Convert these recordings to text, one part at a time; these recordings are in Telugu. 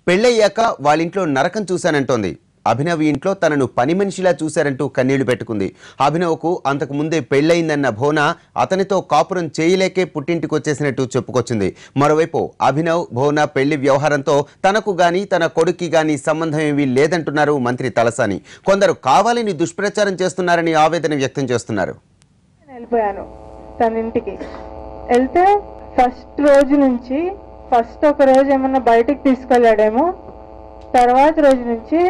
పెళ్ళయ్యాక వాళ్ళింట్లో నరకం చూశానంటోంది. అభినవ్ ఇంట్లో తనను పని మనిషిలా చూశారంటూ కన్నీళ్లు పెట్టుకుంది. అభినవ్కు అంతకు ముందే పెళ్లయిందన్న భోనా అతనితో కాపురం చేయలేకే పుట్టింటికి వచ్చేసినట్టు చెప్పుకొచ్చింది. మరోవైపు అభినవ్ భోనా పెళ్లి వ్యవహారంతో తనకు గాని తన కొడుక్కి గాని సంబంధం ఏమీ లేదంటున్నారు మంత్రి తలసాని. కొందరు కావాలని దుష్ప్రచారం చేస్తున్నారని ఆవేదన వ్యక్తం చేస్తున్నారు. వెళ్ళిపోయాను తన ఇంటికి. వెళ్తే ఫస్ట్ ఒక రోజు ఏమన్నా బయటికి తీసుకెళ్ళాడేమో, తర్వాత రోజు నుంచి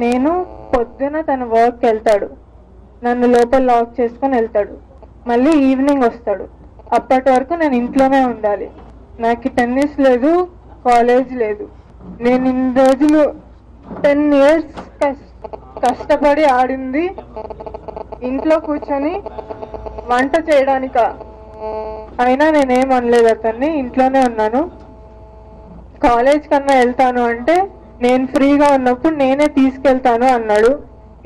నేను పొద్దున తన వర్క్కి వెళ్తాడు, నన్ను లోపల లాక్ చేసుకొని వెళ్తాడు, మళ్ళీ ఈవినింగ్ వస్తాడు. అప్పటి వరకు నేను ఇంట్లోనే ఉండాలి. నాకు టెన్నిస్ లేదు, కాలేజ్ లేదు. నేను ఇన్ని రోజులు 10 years కష్టపడి ఆడింది ఇంట్లో కూర్చొని వంట చేయడానిక. అయినా నేనేం అనలేదు అతన్ని, ఇంట్లోనే ఉన్నాను. కాలేజ్ కన్నా వెళ్తాను అంటే నేను ఫ్రీగా ఉన్నప్పుడు నేనే తీసుకెళ్తాను అన్నాడు.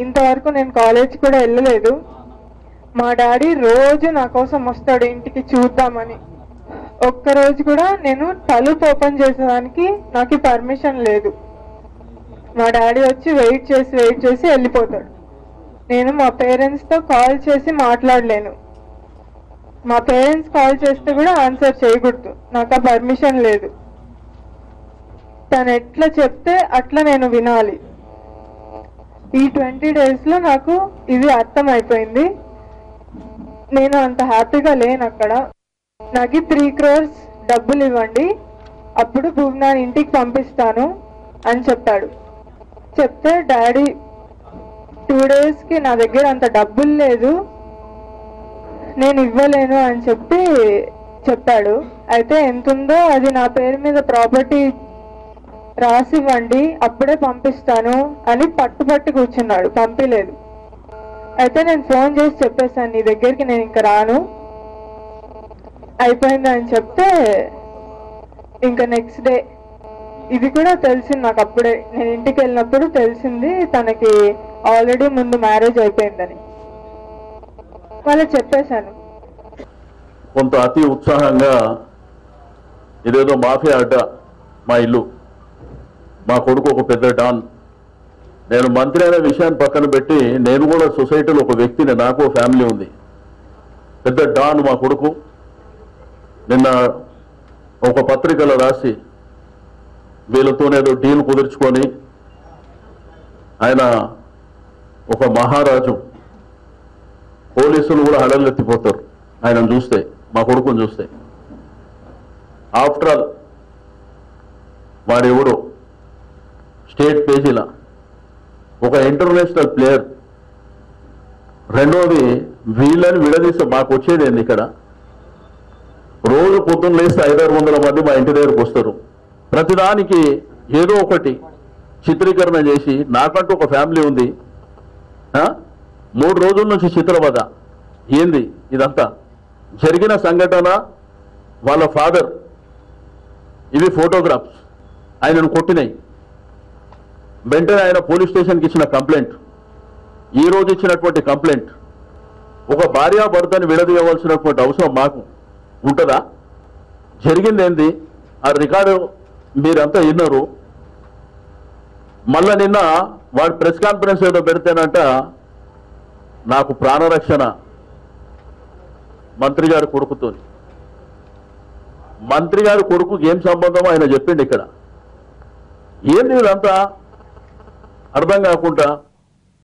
ఇంతవరకు నేను కాలేజ్ కూడా వెళ్ళలేదు. మా డాడీ రోజు నా కోసం వస్తాడు ఇంటికి చూద్దామని. ఒక్కరోజు కూడా నేను తలుపు ఓపెన్ చేసేదానికి నాకు పర్మిషన్ లేదు. మా డాడీ వచ్చి వెయిట్ చేసి వెళ్ళిపోతాడు. నేను మా పేరెంట్స్తో కాల్ చేసి మాట్లాడలేను. మా పేరెంట్స్ కాల్ చేస్తే కూడా ఆన్సర్ చేయకూడదు, నాకు ఆ పర్మిషన్ లేదు. తను ఎట్లా చెప్తే అట్లా నేను వినాలి. ఈ 20 days లో నాకు ఇది అర్థం అయిపోయింది. నేను అంత హ్యాపీగా లేను అక్కడ. నాకు 3 crores డబ్బులు ఇవ్వండి, అప్పుడు భువనా ఇంటికి పంపిస్తాను అని చెప్పాడు. చెప్తే డాడీ 2 daysకి నా దగ్గర అంత డబ్బులు లేదు, నేను ఇవ్వలేను అని చెప్పాడు. అయితే ఎంత ఉందో అది నా పేరు మీద ప్రాపర్టీ రాసివ్వండి, అప్పుడే పంపిస్తాను అని పట్టుబట్టి కూర్చున్నాడు, పంపిలేదు. అయితే నేను ఫోన్ చేసి చెప్పేశాను, నీ దగ్గరికి నేను ఇంకా రాను, అయిపోయింది అని చెప్తే ఇంకా నెక్స్ట్ డే ఇది కూడా తెలిసింది నాకు. అప్పుడే నేను ఇంటికి వెళ్ళినప్పుడు తెలిసింది తనకి ఆల్రెడీ ముందు మ్యారేజ్ అయిపోయిందని. వాళ్ళకి చెప్పేశాను. కొంత అతి ఉత్సాహంగా ఇదేదో మాఫియా అడ్డ, మా ఇల్లు, మా కొడుకు ఒక పెద్ద డాన్, నేను మంత్రి అనే విషయాన్ని పక్కన పెట్టి నేను కూడా సొసైటీలో ఒక వ్యక్తిని, నాకు ఫ్యామిలీ ఉంది, పెద్ద డాన్ మా కొడుకు. నిన్న ఒక పత్రికలో రాసి వీళ్ళతోనేదో డీల్ కుదుర్చుకొని ఆయన ఒక మహారాజు, పోలీసులు కూడా హడలెత్తిపోతారు ఆయనను చూస్తే, మా కొడుకుని చూస్తే. ఆఫ్టర్ ఆల్ వాడెవడో స్టేట్ పేజీలా ఒక ఇంటర్నేషనల్ ప్లేయర్. రెండోది వీళ్ళని విడదీస్తే మాకు వచ్చేది ఏంది? ఇక్కడ రోజు పొద్దున్న లేస్తే 500-600 మంది మా ఇంటి దగ్గరకు వస్తారు. ప్రతిదానికి ఏదో ఒకటి చిత్రీకరణ చేసి, నాకంటూ ఒక ఫ్యామిలీ ఉంది, 3 రోజుల నుంచి చిత్రవద. ఏంది ఇదంతా? జరిగిన సంఘటన, వాళ్ళ ఫాదర్, ఇవి ఫోటోగ్రాఫ్స్ ఆయనను కొట్టినాయి. వెంటనే ఆయన పోలీస్ స్టేషన్కి ఇచ్చిన కంప్లైంట్, ఈ రోజు ఇచ్చినటువంటి కంప్లైంట్. ఒక భార్యాభర్తని విడదీయవలసినటువంటి అవసరం మాకు ఉంటుందా? జరిగింది ఏంది? ఆ రికార్డు మీరంతా విన్నారు. మళ్ళా నిన్న వాడు ప్రెస్ కాన్ఫరెన్స్ ఏదో పెడితేనంట నాకు ప్రాణరక్షణ మంత్రి గారి కొడుకుతో. మంత్రి గారి కొడుకుకి ఏం సంబంధమో ఆయన చెప్పిండు. ఇక్కడ ఏంది ఇదంతా అర్థం కాకుండా